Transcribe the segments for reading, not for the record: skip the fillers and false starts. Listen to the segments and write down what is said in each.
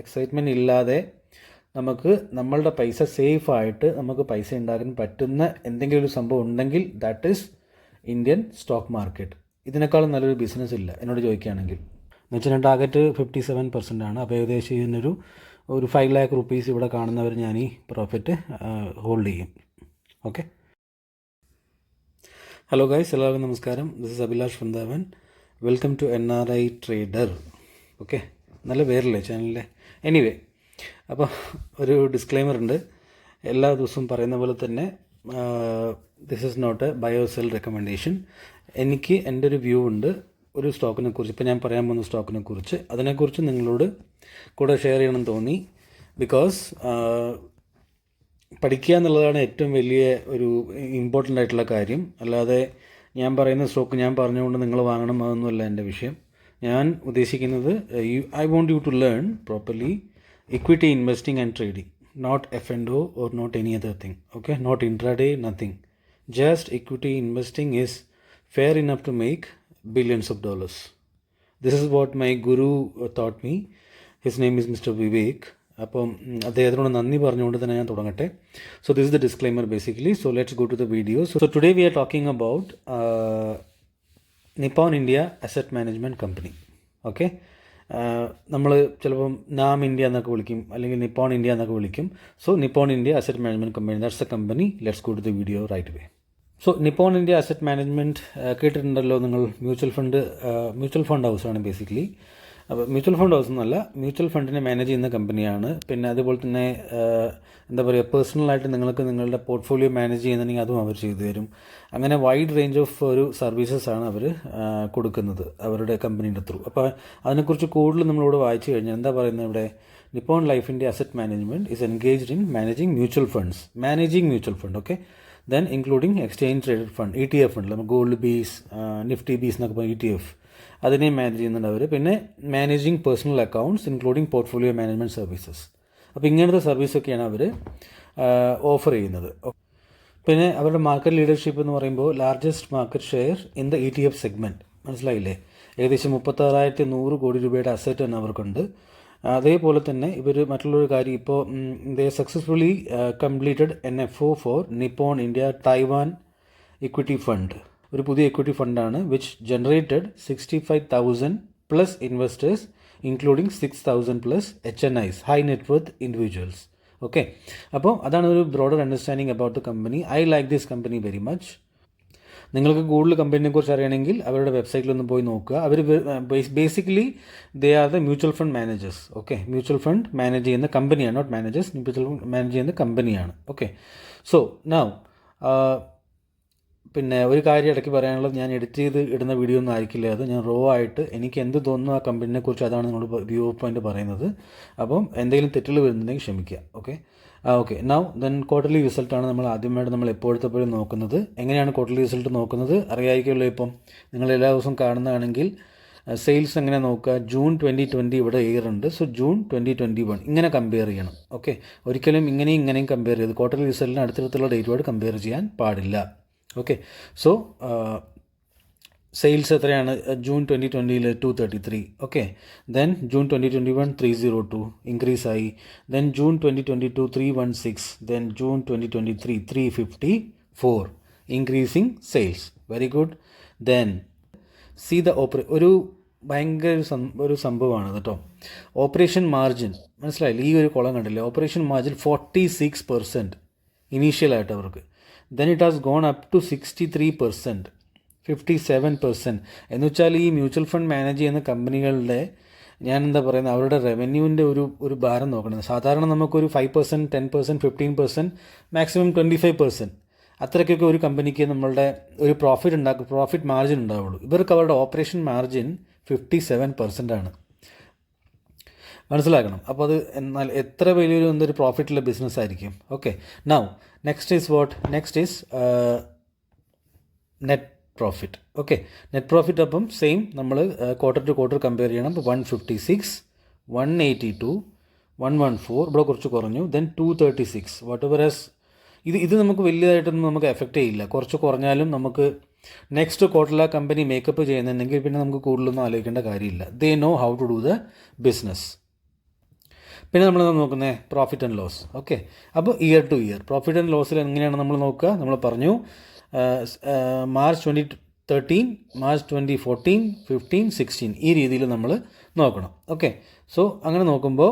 Excitement ഇല്ലാതെ നമുക്ക് നമ്മളുടെ പൈസ സേഫായിട്ട് നമുക്ക് പൈസ ഉണ്ടാക്കാൻ പറ്റുന്ന എന്തെങ്കിലും ഒരു സംഭവം ഉണ്ടെങ്കിൽ that is Indian stock market. ഇതിനേക്കാളും നല്ലൊരു ബിസിനസ് ഇല്ല എന്നോട് ചോദിക്കുകയാണെങ്കിൽ. എന്ന് വെച്ചാൽ ടാർഗറ്റ് 57% ആണ്. അപ്പോൾ ഏകദേശം ഇതിനൊരു 5 lakh rupees ഇവിടെ കാണുന്നവർ ഞാൻ ഈ പ്രോഫിറ്റ് ഹോൾഡ് ചെയ്യും. ഓക്കെ, ഹലോ ഗൈസ്, എല്ലാവർക്കും നമസ്കാരം. This is Abhilash Vrindavan. Welcome to NRI trader. Okay, നല്ല പേരല്ലേ ചാനലിലെ. എനിവേ, അപ്പോൾ ഒരു ഡിസ്ക്ലെയിമർ ഉണ്ട്. എല്ലാ ദിവസവും പറയുന്ന പോലെ തന്നെ this is not a buy or sell recommendation. എനിക്ക് എൻ്റെ ഒരു വ്യൂ ഉണ്ട് ഒരു സ്റ്റോക്കിനെ കുറിച്ച്. ഇപ്പോൾ ഞാൻ പറയാൻ പോകുന്ന സ്റ്റോക്കിനെ കുറിച്ച്, അതിനെക്കുറിച്ച് നിങ്ങളോട് കൂടെ ഷെയർ ചെയ്യണമെന്ന് തോന്നി. ബിക്കോസ് പഠിക്കുക എന്നുള്ളതാണ് ഏറ്റവും വലിയ ഒരു ഇമ്പോർട്ടൻ്റ് ആയിട്ടുള്ള കാര്യം. അല്ലാതെ ഞാൻ പറയുന്ന സ്റ്റോക്ക് ഞാൻ പറഞ്ഞുകൊണ്ട് നിങ്ങൾ വാങ്ങണം അതൊന്നുമല്ല എൻ്റെ വിഷയം. ഞാൻ ഉദ്ദേശിക്കുന്നത് I want you to learn properly equity investing and trading, not F&O or not any other thing. Okay, not intraday, nothing. Just equity investing is fair enough to make billions of dollars. This is what my guru taught me. His name is Mr. Vivek. അപ്പം അദ്ദേഹത്തിനോട് നന്ദി പറഞ്ഞുകൊണ്ട് തന്നെ ഞാൻ തുടങ്ങട്ടെ. So this is the disclaimer basically. So let's go to the video. So today we are talking about Nippon India asset management company. Okay, നമ്മൾ ചിലപ്പം NAM-INDIA എന്നൊക്കെ വിളിക്കും, അല്ലെങ്കിൽ നിപ്പോൺ ഇന്ത്യ എന്നൊക്കെ വിളിക്കും. So Nippon India asset management company, that's a company. Let's go to the video right way. So Nippon India asset management കേട്ടിട്ടുണ്ടല്ലോ നിങ്ങൾ. Mutual fund ഹൗസാണ് ബേസിക്കലി. അപ്പോൾ മ്യൂച്വൽ ഫണ്ട് ഹൗസ് എന്നല്ല, മ്യൂച്വൽ ഫണ്ടിനെ മാനേജ് ചെയ്യുന്ന കമ്പനിയാണ്. പിന്നെ അതുപോലെ തന്നെ എന്താ പറയുക, പേഴ്സണലായിട്ട് നിങ്ങൾക്ക് നിങ്ങളുടെ പോർട്ട്ഫോളിയോ മാനേജ് ചെയ്യുന്നുണ്ടെങ്കിൽ അതും അവർ ചെയ്തു തരും. അങ്ങനെ വൈഡ് റേഞ്ച് ഓഫ് ഒരു സർവീസസാണ് അവർ കൊടുക്കുന്നത് അവരുടെ കമ്പനീൻ്റെ ത്രൂ. അപ്പോൾ അതിനെക്കുറിച്ച് കൂടുതൽ നമ്മളിവിടെ വായിച്ചു കഴിഞ്ഞാൽ എന്താ പറയുന്നത്, ഇവിടെ Nippon life India asset management is engaged in managing mutual fund. Okay, then including exchange traded fund, ETF fund, നമ്മൾ ഗോൾഡ് ബീസ്, നിഫ്റ്റി ബീസ് എന്നൊക്കെ പറയുമ്പോൾ ETF, അതിനെ മാനേജ് ചെയ്യുന്നുണ്ട് അവർ. പിന്നെ managing personal accounts including portfolio management services. അപ്പോൾ ഇങ്ങനത്തെ സർവീസൊക്കെയാണ് അവർ ഓഫർ ചെയ്യുന്നത്. പിന്നെ അവരുടെ മാർക്കറ്റ് ലീഡർഷിപ്പ് എന്ന് പറയുമ്പോൾ largest market share in the ETF segment. മനസ്സിലായില്ലേ? ഏകദേശം 36,100 കോടി രൂപയുടെ അസറ്റ് തന്നെ അവർക്കുണ്ട്. അതേപോലെ തന്നെ ഇവർ മറ്റുള്ളൊരു കാര്യം, ഇപ്പോൾ they successfully completed NFO for Nippon India Taiwan equity fund. ഒരു പുതിയ ഇക്വിറ്റി ഫണ്ടാണ് which generated 65,000 plus investors including 6,000 plus HNIs, high net worth individuals. Okay, അപ്പോൾ അതാണ് ഒരു broader understanding about the company. I like this company very much. നിങ്ങൾക്ക് കൂടുതൽ കമ്പനിയെ കുറിച്ച് അറിയണമെങ്കിൽ അവരുടെ വെബ്സൈറ്റിലൊന്ന് പോയി നോക്കുക. അവർ basically they are the mutual fund managers. Okay, mutual fund manage ചെയ്യുന്ന കമ്പനിയാണ്, not managers. Mutual fund manage ചെയ്യുന്ന കമ്പനിയാണ്. ഓക്കെ, സോ നൗ പിന്നെ ഒരു കാര്യം ഇടയ്ക്ക് പറയാനുള്ളത്, ഞാൻ എഡിറ്റ് ചെയ്ത് ഇടുന്ന വീഡിയോ ഒന്നും ആയിരിക്കില്ല അത്. ഞാൻ റോ ആയിട്ട് എനിക്ക് എന്ത് തോന്നുന്നു ആ കമ്പനിനെ കുറിച്ച് അതാണ് നിങ്ങളോട് വ്യൂ പോയിന്റ് പറയുന്നത്. അപ്പം എന്തെങ്കിലും തെറ്റുകൾ വരുന്നുണ്ടെങ്കിൽ ക്ഷമിക്കുക. ഓക്കെ, നൗ ദെൻ ക്വാർട്ടർലി റിസൾട്ടാണ് നമ്മൾ ആദ്യമായിട്ട് നമ്മൾ എപ്പോഴത്തെപ്പോഴും നോക്കുന്നത്. എങ്ങനെയാണ് ക്വാർട്ടർലി റിസൾട്ട് നോക്കുന്നത് അറിയാമായിരിക്കുമല്ലോ. ഇപ്പം നിങ്ങൾ എല്ലാ ദിവസവും കാണുന്നതാണെങ്കിൽ സെയിൽസ് എങ്ങനെ നോക്കുക, ജൂൺ 2020 ഇവിടെ ഉണ്ട്. സോ ജൂൺ 2021 ഇങ്ങനെ കമ്പയർ ചെയ്യണം. ഓക്കെ, ഒരിക്കലും ഇങ്ങനെയും കമ്പയർ ചെയ്ത് ക്വാർട്ടർലി റിസൾട്ടിന് അടുത്തടുത്തുള്ള ഡേറ്റുമായിട്ട് കമ്പയർ ചെയ്യാൻ പാടില്ല. ഓക്കെ, സോ സെയിൽസ് എത്രയാണ്? June 2020 233. Okay, then June 2021 302 increase ആയി. Then June 2022 316. Then June 2023 354 increasing sales. Very good. Then see the ഒരു ഭയങ്കര ഒരു സംഭവമാണ് കേട്ടോ. ഓപ്പറേഷൻ മാർജിൻ മനസ്സിലായില്ല? ഈ ഒരു കുളം കണ്ടില്ലേ? ഓപ്പറേഷൻ മാർജിൻ 46% ഇനീഷ്യലായിട്ട് അവർക്ക്. then it has gone up to 63%, 57%. എന്ന് വെച്ചാൽ ഈ മ്യൂച്വൽ ഫണ്ട് മാനേജ് ചെയ്യുന്ന കമ്പനികളുടെ ഞാൻ എന്താ പറയുന്നത്, അവരുടെ റവന്യൂവിൻ്റെ ഒരു ഭാരം നോക്കണം. സാധാരണ നമുക്കൊരു 5%, 10%, 15%, മാക്സിമം 25%, അത്രയ്ക്കൊക്കെ ഒരു കമ്പനിക്ക് നമ്മളുടെ ഒരു പ്രോഫിറ്റ് മാർജിൻ ഉണ്ടാവുള്ളൂ. ഇവർക്ക് അവരുടെ ഓപ്പറേഷൻ മാർജിൻ 57% ആണ്. മനസ്സിലാക്കണം. അപ്പോൾ അത് എന്നാൽ എത്ര വലിയൊരു എന്തൊരു പ്രോഫിറ്റുള്ള ബിസിനസ് ആയിരിക്കും. Okay, now next is net profit. Okay, net profit അപ്പം സെയിം നമ്മൾ ക്വാർട്ടർ ടു ക്വാർട്ടർ കമ്പയർ ചെയ്യണം. അപ്പോൾ 156, 182, 114 ഇവിടെ കുറച്ച് കുറഞ്ഞു. ദെൻ 236 വാട്ട് എവർ ആസ് ഇത് നമുക്ക് വലിയതായിട്ടൊന്നും നമുക്ക് എഫക്റ്റ് ചെയ്യില്ല. കുറച്ച് കുറഞ്ഞാലും നമുക്ക് നെക്സ്റ്റ് ക്വാർട്ടറിൽ ആ കമ്പനി മേക്കപ്പ് ചെയ്യുന്നുണ്ടെങ്കിൽ പിന്നെ നമുക്ക് കൂടുതലൊന്നും ആലോചിക്കേണ്ട കാര്യമില്ല. They know how to do the business. പിന്നെ നമ്മൾ നോക്കുന്നത് പ്രോഫിറ്റ് ആൻഡ് ലോസ്. ഓക്കെ, അപ്പോൾ year to year profit and ലോസിൽ എങ്ങനെയാണ് നമ്മൾ നോക്കുക? നമ്മൾ പറഞ്ഞു മാർച്ച് 2013, മാർച്ച് 2014, 15, 16 ഈ രീതിയിൽ നമ്മൾ നോക്കണം. ഓക്കെ, സോ അങ്ങനെ നോക്കുമ്പോൾ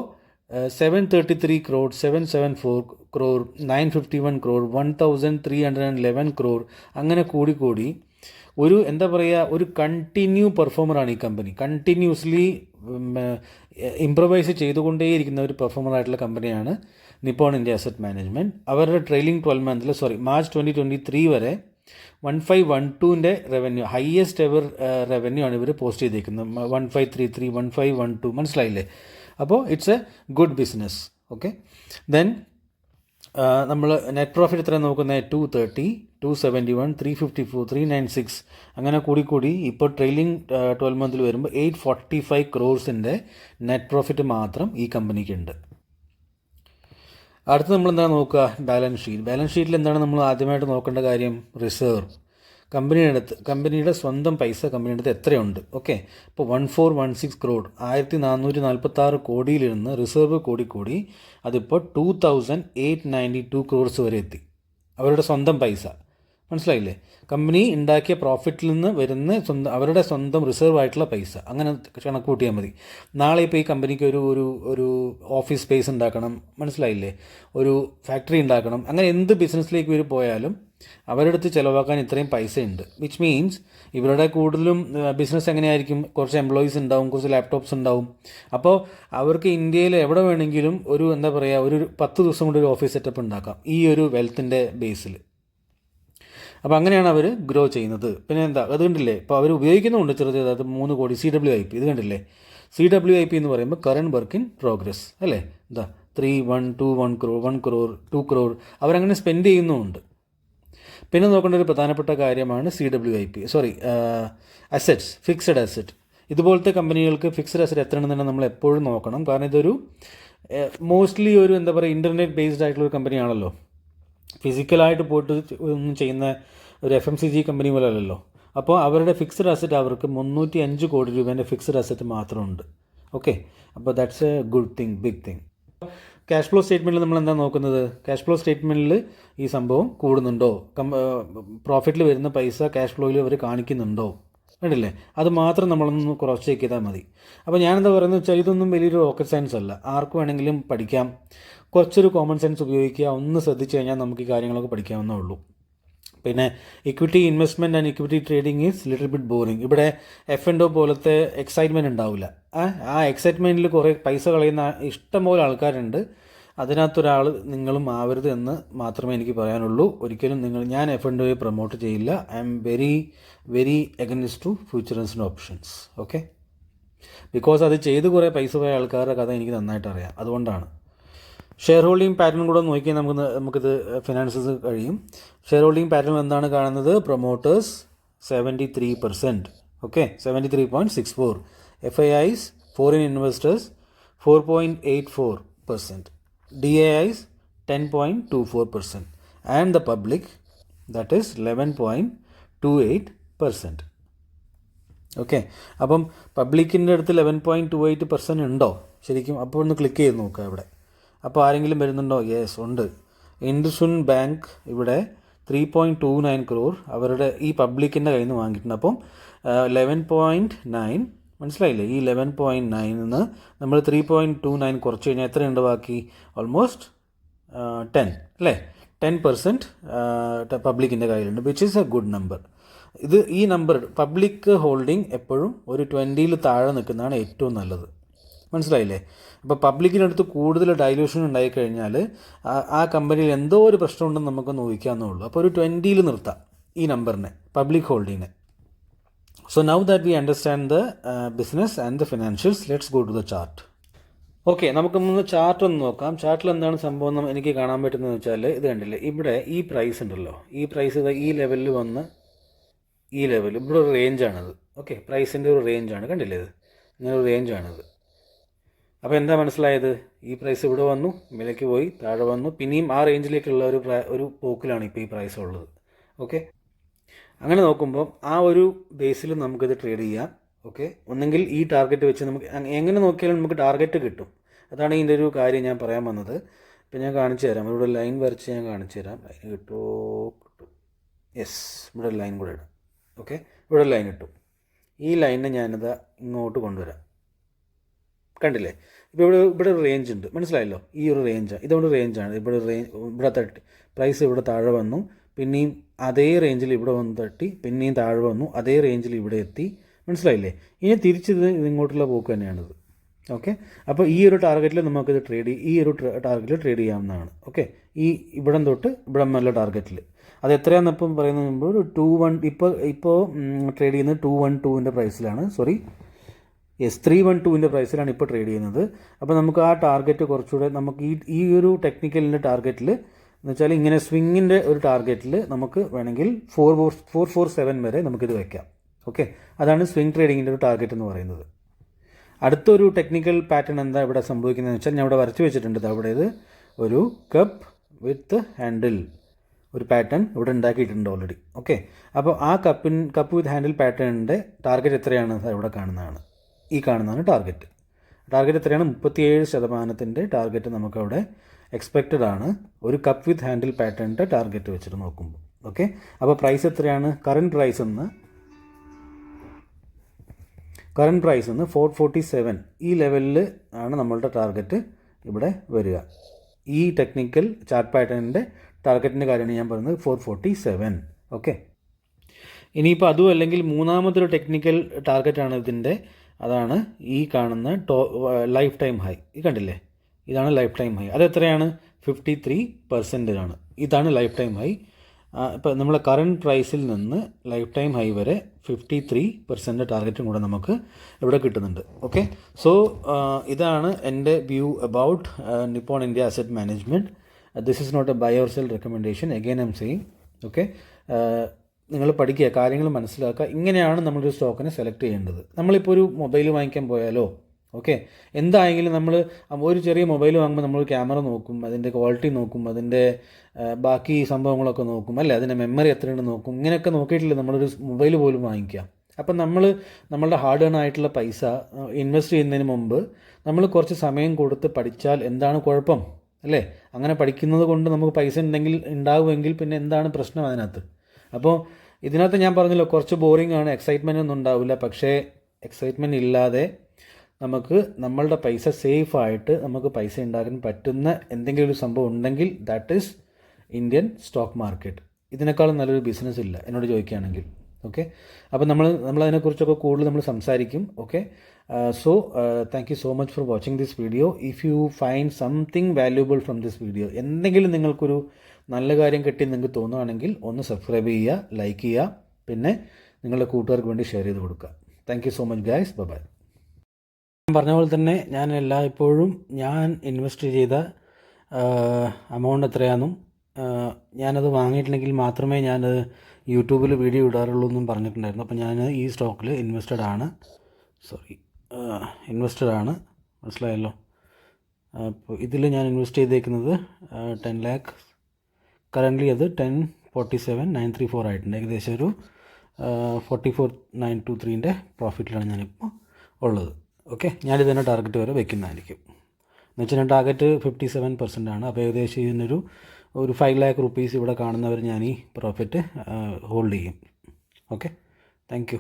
733 crore, 774 crore, 951 crore, 1311 crore അങ്ങനെ കൂടി ഒരു എന്താ പറയുക, ഒരു കണ്ടിന്യൂ പെർഫോമറാണ് ഈ കമ്പനി. കണ്ടിന്യൂസ്ലി ഇംപ്രവൈസ് ചെയ്തുകൊണ്ടേയിരിക്കുന്ന ഒരു പെർഫോമറായിട്ടുള്ള കമ്പനിയാണ് നിപ്പോൺ ഇന്ത്യ അസറ്റ് മാനേജ്മെൻറ്റ്. അവരുടെ ട്രെയിലിംഗ് 12 മന്തിൽ മാർച്ച് 2023 വരെ 1512ൻ്റെ റവന്യൂ, ഹയസ്റ്റ് എവർ റവന്യൂ ആണ് ഇവർ പോസ്റ്റ് ചെയ്തേക്കുന്നത്. 1533, 1512, മനസ്സിലായില്ലേ? അപ്പോൾ it's A good business. Okay, then നമ്മൾ നെറ്റ് പ്രോഫിറ്റ് എത്ര നോക്കുന്നത്? 230, 271, 354, 396 അങ്ങനെ കൂടി ഇപ്പോൾ ട്രെയിലിംഗ് 12 മന്തിൽ വരുമ്പോൾ 845 crores നെറ്റ് പ്രോഫിറ്റ് മാത്രം ഈ കമ്പനിക്ക് ഉണ്ട്. അടുത്ത് നമ്മൾ എന്താണ് നോക്കുക? Balance sheet. ബാലൻസ് ഷീറ്റിൽ എന്താണ് നമ്മൾ ആദ്യമായിട്ട് നോക്കേണ്ട കാര്യം? റിസർവ്. കമ്പനിയുടെ സ്വന്തം പൈസ കമ്പനിയുടെ അടുത്ത് എത്രയുണ്ട്? ഓക്കെ, ഇപ്പോൾ 1416 crore, 1446 കോടിയിൽ നിന്ന് റിസർവ് കൂടി അതിപ്പോൾ 2892 crores വരെ എത്തി. അവരുടെ സ്വന്തം പൈസ, മനസ്സിലായില്ലേ? കമ്പനി ഉണ്ടാക്കിയ പ്രോഫിറ്റിൽ നിന്ന് വരുന്ന അവരുടെ സ്വന്തം റിസർവ് ആയിട്ടുള്ള പൈസ, അങ്ങനെ കണക്ക് കൂട്ടിയാൽ മതി. നാളെ ഇപ്പോൾ ഈ കമ്പനിക്ക് ഒരു ഓഫീസ് സ്പേസ് ഉണ്ടാക്കണം, മനസ്സിലായില്ലേ? ഒരു ഫാക്ടറി ഉണ്ടാക്കണം, അങ്ങനെ എന്ത് ബിസിനസ്സിലേക്ക് ഇവർ പോയാലും അവരുടെ അടുത്ത് ചിലവാക്കാൻ ഇത്രയും പൈസ ഉണ്ട്. വിച്ച് മീൻസ് ഇവരുടെ കൂടുതലും ബിസിനസ് എങ്ങനെയായിരിക്കും? കുറച്ച് എംപ്ലോയീസ് ഉണ്ടാവും, കുറച്ച് ലാപ്ടോപ്സ് ഉണ്ടാവും. അപ്പോൾ അവർക്ക് ഇന്ത്യയിൽ എവിടെ വേണമെങ്കിലും ഒരു എന്താ പറയുക, ഒരു 10 ദിവസം കൊണ്ട് ഒരു ഓഫീസ് സെറ്റപ്പ് ഉണ്ടാക്കാം ഈ ഒരു വെൽത്തിൻ്റെ ബേസിൽ. അപ്പോൾ അങ്ങനെയാണ് അവർ ഗ്രോ ചെയ്യുന്നത്. പിന്നെ എന്താ, അത് കണ്ടില്ലേ? ഇപ്പോൾ അവർ ഉപയോഗിക്കുന്നുണ്ട് ചെറുതായത് 3 കോടി CWIP. ഇത് കണ്ടില്ലേ? CWIP എന്ന് പറയുമ്പോൾ കറണ്ട് വർക്ക് ഇൻ പ്രോഗ്രസ് അല്ലേ? എന്താ 3121 crore, 1 crore, 2 crore അവരങ്ങനെ സ്പെൻഡ് ചെയ്യുന്നുമുണ്ട്. പിന്നെ നോക്കേണ്ട ഒരു പ്രധാനപ്പെട്ട കാര്യമാണ് CWIP, അസറ്റ്സ്, ഫിക്സഡ് അസറ്റ്. ഇതുപോലത്തെ കമ്പനികൾക്ക് ഫിക്സഡ് അസറ്റ് എത്ര ഉണ്ടെന്ന് നമ്മൾ എപ്പോഴും നോക്കണം. കാരണം ഇതൊരു മോസ്റ്റ്ലി ഒരു എന്താ പറയുക, ഇൻ്റർനെറ്റ് ബേസ്ഡ് ആയിട്ടുള്ള ഒരു കമ്പനിയാണല്ലോ. ഫിസിക്കലായിട്ട് പോയിട്ട് ഒന്നും ചെയ്യുന്ന ഒരു FMCG കമ്പനി പോലെ അല്ലല്ലോ. അപ്പോൾ അവരുടെ ഫിക്സഡ് അസറ്റ് അവർക്ക് 305 കോടി രൂപേൻ്റെ ഫിക്സഡ് അസറ്റ് മാത്രമുണ്ട്. ഓക്കെ, അപ്പോൾ that's a good thing, big thing. Cash flow സ്റ്റേറ്റ്മെൻറ്റിൽ നമ്മൾ എന്താ നോക്കുന്നത്? ക്യാഷ് ഫ്ലോ സ്റ്റേറ്റ്മെൻറ്റിൽ ഈ സംഭവം കൂടുന്നുണ്ടോ, പ്രോഫിറ്റിൽ വരുന്ന പൈസ ക്യാഷ് ഫ്ലോയിൽ അവർ കാണിക്കുന്നുണ്ടോ, കണ്ടില്ലേ? അത് മാത്രം നമ്മളൊന്ന് ക്രോസ് ചെക്ക് ചെയ്താൽ മതി. അപ്പോൾ ഞാനെന്താ പറയുന്നത് വെച്ചാൽ ഇതൊന്നും വലിയൊരു റോക്കറ്റ് സയൻസ് അല്ല, ആർക്ക് വേണമെങ്കിലും പഠിക്കാം. കുറച്ചൊരു കോമൺ സെൻസ് ഉപയോഗിക്കുക, ഒന്ന് ശ്രദ്ധിച്ചു കഴിഞ്ഞാൽ നമുക്ക് ഈ കാര്യങ്ങളൊക്കെ പഠിക്കാവുന്നേ ഉള്ളൂ. പിന്നെ equity investment and equity trading is little bit boring. ഇവിടെ F&O പോലത്തെ എക്സൈറ്റ്മെൻറ്റ് ഉണ്ടാവില്ല. ആ എക്സൈറ്റ്മെൻറ്റിൽ കുറേ പൈസ കളയുന്ന ഇഷ്ടംപോലെ ആൾക്കാരുണ്ട്. അതിനകത്തൊരാൾ നിങ്ങളും ആവരുത് എന്ന് മാത്രമേ എനിക്ക് പറയാനുള്ളൂ. ഒരിക്കലും ഞാൻ F&O പ്രൊമോട്ട് ചെയ്യില്ല. I'm very against to futurist options. Okay, because അത് ചെയ്ത് കുറേ പൈസ പോയ ആൾക്കാരുടെ കഥ എനിക്ക് നന്നായിട്ട് അറിയാം. അതുകൊണ്ടാണ്. ഷെയർ ഹോൾഡിംഗ് പാറ്റേൺ കൂടെ നോക്കിയാൽ നമുക്കിത് ഫിനാൻസസ് കഴിയും. ഷെയർ ഹോൾഡിംഗ് പാറ്റേൺ എന്താണ് കാണുന്നത്? Promoters 73%, okay, 73.64%. FIIs, foreign investors 4.84%. DIIs 10.24%. and the public, that is 11.28%. Okay, അപ്പം പബ്ലിക്കിൻ്റെ അടുത്ത് 11.28% ഉണ്ടോ ശരിക്കും? അപ്പോൾ ഒന്ന് ക്ലിക്ക് ചെയ്ത് നോക്കുക ഇവിടെ. അപ്പോൾ ആരെങ്കിലും വരുന്നുണ്ടോ? യെസ്, ഉണ്ട്. ഇൻഡസ്ഇൻ ബാങ്ക് ഇവിടെ 3.29 crore അവരുടെ ഈ പബ്ലിക്കിൻ്റെ കയ്യിൽ നിന്ന് വാങ്ങിയിട്ടുണ്ട്. അപ്പം 11.9, മനസ്സിലായില്ലേ? ഈ 11.9 നിന്ന് നമ്മൾ 3.29 കുറച്ച് കഴിഞ്ഞാൽ എത്രയുണ്ട് ബാക്കി? ഓൾമോസ്റ്റ് 10 അല്ലേ? 10% പബ്ലിക്കിൻ്റെ കയ്യിലുണ്ട്, which is A good number. ഈ നമ്പർ പബ്ലിക് ഹോൾഡിംഗ് എപ്പോഴും ഒരു 20ൽ താഴെ നിൽക്കുന്നതാണ് ഏറ്റവും നല്ലത്, മനസ്സിലായില്ലേ? അപ്പോൾ പബ്ലിക്കിനടുത്ത് കൂടുതൽ ഡൈല്യൂഷൻ ഉണ്ടായിക്കഴിഞ്ഞാൽ ആ കമ്പനിയിൽ എന്തോ ഒരു പ്രശ്നമുണ്ടെന്ന് നമുക്കൊന്ന് ഊഹിക്കാവുന്നേ ഉള്ളൂ. അപ്പോൾ ഒരു 20ൽ നിർത്താം ഈ നമ്പറിനെ, പബ്ലിക് ഹോൾഡിങ്ങിനെ. So now that we understand the business and the financials, let's go to the chart. Okay, നമുക്കൊന്ന് ചാർട്ട് ഒന്ന് നോക്കാം. ചാർട്ടിൽ എന്താണ് സംഭവം എനിക്ക് കാണാൻ പറ്റുന്നതെന്ന് വെച്ചാൽ ഇത് കണ്ടില്ലേ, ഇവിടെ ഈ പ്രൈസ് ഉണ്ടല്ലോ, ഈ പ്രൈസ് ഈ ലെവലിൽ വന്ന് ഈ ലെവൽ ഇവിടെ ഒരു റേഞ്ചാണത്. ഓക്കെ, പ്രൈസിൻ്റെ ഒരു റേഞ്ചാണ്, കണ്ടില്ലേ? ഇത് ഇങ്ങനെ ഒരു റേഞ്ചാണിത്. അപ്പോൾ എന്താ മനസ്സിലായത്? ഈ പ്രൈസ് ഇവിടെ വന്നു, വിലയ്ക്ക് പോയി, താഴെ വന്നു, പിന്നെയും ആ റേഞ്ചിലേക്കുള്ള ഒരു പോക്കിലാണ് ഇപ്പോൾ ഈ പ്രൈസ് ഉള്ളത്. ഓക്കെ, അങ്ങനെ നോക്കുമ്പോൾ ആ ഒരു ബേസിൽ നമുക്കിത് ട്രേഡ് ചെയ്യാം. ഓക്കെ, ഒന്നെങ്കിൽ ഈ ടാർഗറ്റ് വെച്ച് നമുക്ക് എങ്ങനെ നോക്കിയാലും നമുക്ക് ടാർഗറ്റ് കിട്ടും. അതാണ് ഇതിൻ്റെ ഒരു കാര്യം ഞാൻ പറയാൻ വന്നത്. ഇപ്പം ഞാൻ കാണിച്ചു തരാം, ഇവിടെ ലൈൻ വരച്ച് ഞാൻ കാണിച്ചു തരാം. ലൈൻ കിട്ടുമോ? യെസ്, ഇവിടെ ലൈൻ കൂടെ ഇടാം. ഓക്കെ, ഇവിടെ ലൈൻ കിട്ടും. ഈ ലൈനിനെ ഞാനിത് ഇങ്ങോട്ട് കൊണ്ടുവരാം. കണ്ടില്ലേ? ഇപ്പോൾ ഇവിടെ ഒരു റേഞ്ച് ഉണ്ട്, മനസ്സിലായല്ലോ? ഈ ഒരു റേഞ്ചാണ്, ഇതുകൊണ്ട് റേഞ്ചാണ്. ഇവിടെ തട്ടി പ്രൈസ് ഇവിടെ താഴെ വന്നു, പിന്നെയും അതേ റേഞ്ചിൽ ഇവിടെ വന്ന് തട്ടി, പിന്നെയും താഴെ വന്നു, അതേ റേഞ്ചിൽ ഇവിടെ എത്തി, മനസ്സിലായില്ലേ? ഇനി തിരിച്ചിത് ഇങ്ങോട്ടുള്ള പോക്ക് തന്നെയാണിത്. ഓക്കെ, അപ്പോൾ ഈ ഒരു ടാർഗറ്റിൽ നമുക്കിത് ടാർഗറ്റിൽ ട്രേഡ് ചെയ്യാവുന്നതാണ്. ഓക്കെ, ഇവിടെ തൊട്ട് ഇവിടെ നല്ല ടാർഗറ്റിൽ അത് എത്രയാണെന്നിപ്പം പറയുന്നതിന് മുമ്പ് ഒരു 2-1 ഇപ്പോൾ ട്രേഡ് ചെയ്യുന്നത് 212-ൻ്റെ പ്രൈസിലാണ്. 312-ൻ്റെ പ്രൈസിലാണ് ഇപ്പോൾ ട്രേഡ് ചെയ്യുന്നത്. അപ്പോൾ നമുക്ക് ആ ടാർഗറ്റ് കുറച്ചുകൂടെ നമുക്ക് ഈ ഒരു ടെക്നിക്കലിൻ്റെ ടാർഗറ്റിൽ എന്ന് വെച്ചാൽ ഇങ്ങനെ സ്വിങ്ങിൻ്റെ ഒരു ടാർഗറ്റിൽ നമുക്ക് വേണമെങ്കിൽ 447 വരെ നമുക്കിത് വയ്ക്കാം. ഓക്കെ, അതാണ് സ്വിംഗ് ട്രേഡിങ്ങിൻ്റെ ഒരു ടാർഗറ്റ് എന്ന് പറയുന്നത്. അടുത്തൊരു ടെക്നിക്കൽ പാറ്റേൺ എന്താ ഇവിടെ സംഭവിക്കുന്നതെന്ന് വെച്ചാൽ ഞാൻ ഇവിടെ വരച്ച് വെച്ചിട്ടുണ്ട്. അവിടെ ഇത് ഒരു കപ്പ് വിത്ത് ഹാൻഡിൽ ഒരു പാറ്റേൺ ഇവിടെ ഉണ്ടാക്കിയിട്ടുണ്ട് ഓൾറെഡി. ഓക്കെ, അപ്പോൾ ആ കപ്പ് വിത്ത് ഹാൻഡിൽ പാറ്റേണിൻ്റെ ടാർഗറ്റ് എത്രയാണ്? ഇവിടെ കാണുന്നതാണ്, ഈ കാണുന്നതാണ് ടാർഗറ്റ്. ടാർഗറ്റ് എത്രയാണ്? 37% ടാർഗറ്റ് നമുക്കവിടെ എക്സ്പെക്റ്റഡ് ആണ് ഒരു കപ്പ് വിത്ത് ഹാൻഡിൽ പാറ്റേണിൻ്റെ ടാർഗറ്റ് വെച്ചിട്ട് നോക്കുമ്പോൾ. ഓക്കെ, അപ്പോൾ പ്രൈസ് എത്രയാണ്? കറൻറ്റ് പ്രൈസ് എന്ന് 447 ഈ ലെവലിൽ ആണ് നമ്മളുടെ ടാർഗറ്റ് ഇവിടെ വരിക. ഈ ടെക്നിക്കൽ ചാർട്ട് പാറ്റേണിൻ്റെ ടാർഗറ്റിൻ്റെ കാര്യമാണ് ഞാൻ പറയുന്നത്, 447. ഓക്കെ, ഇനിയിപ്പോൾ അതും അല്ലെങ്കിൽ മൂന്നാമതൊരു ടെക്നിക്കൽ ടാർഗറ്റാണ് ഇതിൻ്റെ. അതാണ് ഈ കാണുന്ന ലൈഫ് ടൈം ഹൈ. ഈ കണ്ടില്ലേ? ഇതാണ് ലൈഫ് ടൈം ഹൈ. അതെത്രയാണ്? 53% ആണ്. ഇതാണ് ലൈഫ് ടൈം ഹൈ. ഇപ്പോൾ നമ്മളെ കറൻറ്റ് പ്രൈസിൽ നിന്ന് ലൈഫ് ടൈം ഹൈ വരെ 53% ടാർഗറ്റും കൂടെ നമുക്ക് ഇവിടെ കിട്ടുന്നുണ്ട്. ഓക്കെ, സോ ഇതാണ് എൻ്റെ view about Nippon India asset management. This is not a buy or sell recommendation, again I'm saying. Okay, നിങ്ങൾ പഠിക്കുക, കാര്യങ്ങൾ മനസ്സിലാക്കുക. ഇങ്ങനെയാണ് നമ്മളൊരു സ്റ്റോക്കിനെ സെലക്ട് ചെയ്യേണ്ടത്. നമ്മളിപ്പോൾ ഒരു മൊബൈൽ വാങ്ങിക്കാൻ പോയാലോ, ഓക്കെ, എന്തായെങ്കിലും നമ്മൾ ഒരു ചെറിയ മൊബൈൽ വാങ്ങുമ്പോൾ നമ്മൾ ക്യാമറ നോക്കും, അതിൻ്റെ ക്വാളിറ്റി നോക്കും, അതിൻ്റെ ബാക്കി സംഭവങ്ങളൊക്കെ നോക്കും, അല്ലേ? അതിൻ്റെ മെമ്മറി എത്രയുണ്ട് നോക്കും. ഇങ്ങനെയൊക്കെ നോക്കിയിട്ടില്ല നമ്മളൊരു മൊബൈൽ പോലും വാങ്ങിക്കുക. അപ്പം നമ്മളുടെ ഹാർഡ് ഏൺ ആയിട്ടുള്ള പൈസ ഇൻവെസ്റ്റ് ചെയ്യുന്നതിന് മുമ്പ് നമ്മൾ കുറച്ച് സമയം കൊടുത്ത് പഠിച്ചാൽ എന്താണ് കുഴപ്പം, അല്ലേ? അങ്ങനെ പഠിക്കുന്നത് കൊണ്ട് നമുക്ക് പൈസ ഉണ്ടാവുമെങ്കിൽ പിന്നെ എന്താണ് പ്രശ്നം അതിനകത്ത്? അപ്പോൾ ഇതിനകത്ത് ഞാൻ പറഞ്ഞല്ലോ, കുറച്ച് ബോറിംഗ് ആണ്, എക്സൈറ്റ്മെൻ്റ് ഒന്നും ഉണ്ടാവില്ല. പക്ഷേ എക്സൈറ്റ്മെൻറ്റ് ഇല്ലാതെ നമുക്ക് നമ്മളുടെ പൈസ സേഫായിട്ട് നമുക്ക് പൈസ ഉണ്ടാക്കാൻ പറ്റുന്ന എന്തെങ്കിലും ഒരു സംഭവം ഉണ്ടെങ്കിൽ that is Indian stock market. ഇതിനേക്കാളും നല്ലൊരു ബിസിനസ് ഇല്ല എന്നോട് ചോദിക്കുകയാണെങ്കിൽ. ഓക്കെ, അപ്പോൾ നമ്മളതിനെക്കുറിച്ചൊക്കെ കൂടുതൽ നമ്മൾ സംസാരിക്കും. Okay, so thank you so much for watching this video. If you find something valuable from this video, എന്തെങ്കിലും നിങ്ങൾക്കൊരു നല്ല കാര്യം കിട്ടി നിങ്ങൾക്ക് തോന്നുകയാണെങ്കിൽ ഒന്ന് സബ്സ്ക്രൈബ് ചെയ്യുക, ലൈക്ക് ചെയ്യുക, പിന്നെ നിങ്ങളുടെ കൂട്ടുകാർക്ക് വേണ്ടി ഷെയർ ചെയ്ത് കൊടുക്കുക. Thank you so much guys, bye. ഞാൻ പറഞ്ഞ പോലെ തന്നെ ഞാൻ എല്ലായ്പ്പോഴും ഞാൻ ഇൻവെസ്റ്റ് ചെയ്ത എമൗണ്ട് എത്രയാണെന്നും ഞാനത് വാങ്ങിയിട്ടില്ലെങ്കിൽ മാത്രമേ ഞാനത് യൂട്യൂബിൽ വീഡിയോ ഇടാറുള്ളൂ എന്നും പറഞ്ഞിട്ടുണ്ടായിരുന്നു. അപ്പോൾ ഞാൻ ഈ സ്റ്റോക്കിൽ ഇൻവെസ്റ്റഡ് ആണ്, മനസ്സിലായല്ലോ? അപ്പോൾ ഇതിൽ ഞാൻ ഇൻവെസ്റ്റ് ചെയ്തേക്കുന്നത് 10 lakh. കറൻ്റ്ലി അത് 1047,934 ആയിട്ടുണ്ട്. ഏകദേശം ഒരു 44,923 പ്രോഫിറ്റിലാണ് ഞാനിപ്പോൾ ഉള്ളത്. ഓക്കെ, ഞാനിത് തന്നെ ടാർഗറ്റ് വരെ വയ്ക്കുന്നതായിരിക്കും. എന്ന് വെച്ചാൽ ടാർഗറ്റ് 57% ആണ്. അപ്പോൾ ഏകദേശം ഇതിനൊരു 5 lakh rupees ഇവിടെ കാണുന്നവർ ഞാൻ ഈ പ്രോഫിറ്റ് ഹോൾഡ് ചെയ്യും. Okay, thank you.